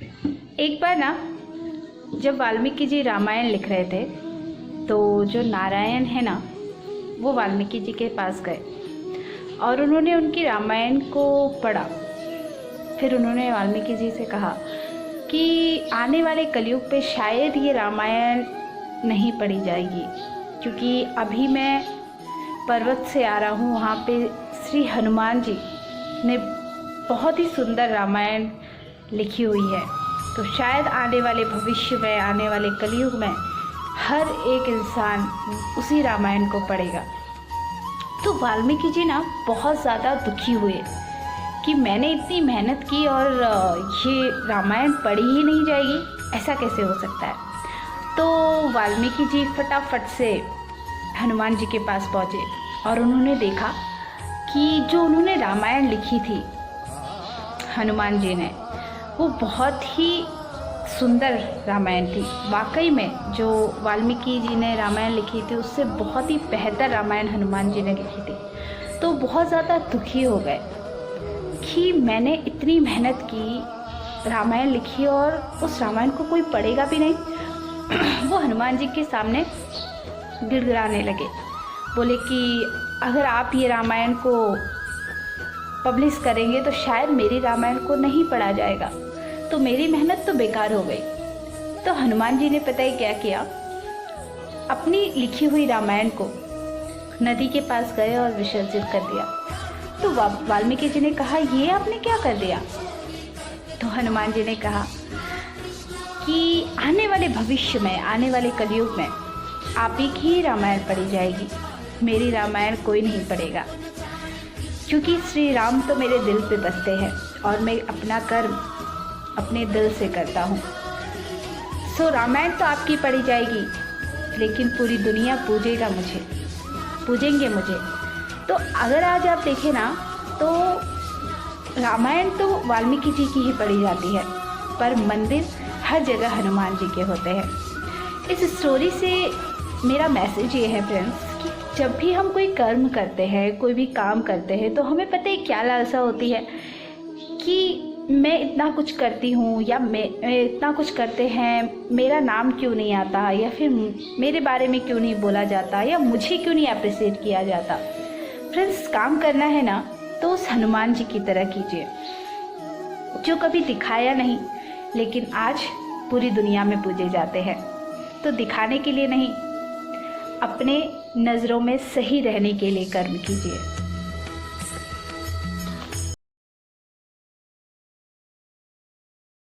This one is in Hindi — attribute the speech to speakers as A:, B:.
A: एक बार ना, जब वाल्मीकि जी रामायण लिख रहे थे तो जो नारायण है ना, वो वाल्मीकि जी के पास गए और उन्होंने उनकी रामायण को पढ़ा। फिर उन्होंने वाल्मीकि जी से कहा कि आने वाले कलयुग पे शायद ये रामायण नहीं पढ़ी जाएगी, क्योंकि अभी मैं पर्वत से आ रहा हूँ, वहाँ पे श्री हनुमान जी ने बहुत ही सुंदर रामायण लिखी हुई है। तो शायद आने वाले भविष्य में, आने वाले कलयुग में हर एक इंसान उसी रामायण को पढ़ेगा। तो वाल्मीकि जी ना बहुत ज़्यादा दुखी हुए कि मैंने इतनी मेहनत की और ये रामायण पढ़ी ही नहीं जाएगी, ऐसा कैसे हो सकता है। तो वाल्मीकि जी फटाफट से हनुमान जी के पास पहुँचे और उन्होंने देखा कि जो उन्होंने रामायण लिखी थी हनुमान जी ने, वो बहुत ही सुंदर रामायण थी। वाकई में जो वाल्मीकि जी ने रामायण लिखी थी उससे बहुत ही बेहतर रामायण हनुमान जी ने लिखी थी। तो बहुत ज़्यादा दुखी हो गए कि मैंने इतनी मेहनत की, रामायण लिखी और उस रामायण को कोई पढ़ेगा भी नहीं। वो हनुमान जी के सामने गिड़गिड़ाने लगे, बोले कि अगर आप ये रामायण को पब्लिश करेंगे तो शायद मेरी रामायण को नहीं पढ़ा जाएगा, तो मेरी मेहनत तो बेकार हो गई। तो हनुमान जी ने पता ही क्या किया, अपनी लिखी हुई रामायण को नदी के पास गए और विसर्जित कर दिया। तो वाल्मीकि जी ने कहा, ये आपने क्या कर दिया। तो हनुमान जी ने कहा कि आने वाले भविष्य में, आने वाले कलयुग में आप ही की रामायण पढ़ी जाएगी, मेरी रामायण कोई नहीं पढ़ेगा, क्योंकि श्री राम तो मेरे दिल पे बसते हैं और मैं अपना कर्म अपने दिल से करता हूँ। सो रामायण तो आपकी पढ़ी जाएगी, लेकिन पूरी दुनिया पूजेंगे मुझे। तो अगर आज आप देखें ना, तो रामायण तो वाल्मीकि जी की ही पढ़ी जाती है, पर मंदिर हर जगह हनुमान जी के होते हैं। इस स्टोरी से मेरा मैसेज ये है फ्रेंड्स, कि जब भी हम कोई कर्म करते हैं, कोई भी काम करते हैं, तो हमें पता है क्या लालसा होती है कि मैं इतना कुछ करती हूँ, या मैं इतना कुछ करते हैं, मेरा नाम क्यों नहीं आता, या फिर मेरे बारे में क्यों नहीं बोला जाता, या मुझे क्यों नहीं अप्रिशिएट किया जाता। फ्रेंड्स, काम करना है ना तो उस हनुमान जी की तरह कीजिए, जो कभी दिखाया नहीं लेकिन आज पूरी दुनिया में पूजे जाते हैं। तो दिखाने के लिए नहीं, अपने नज़रों में सही रहने के लिए कर्म कीजिए।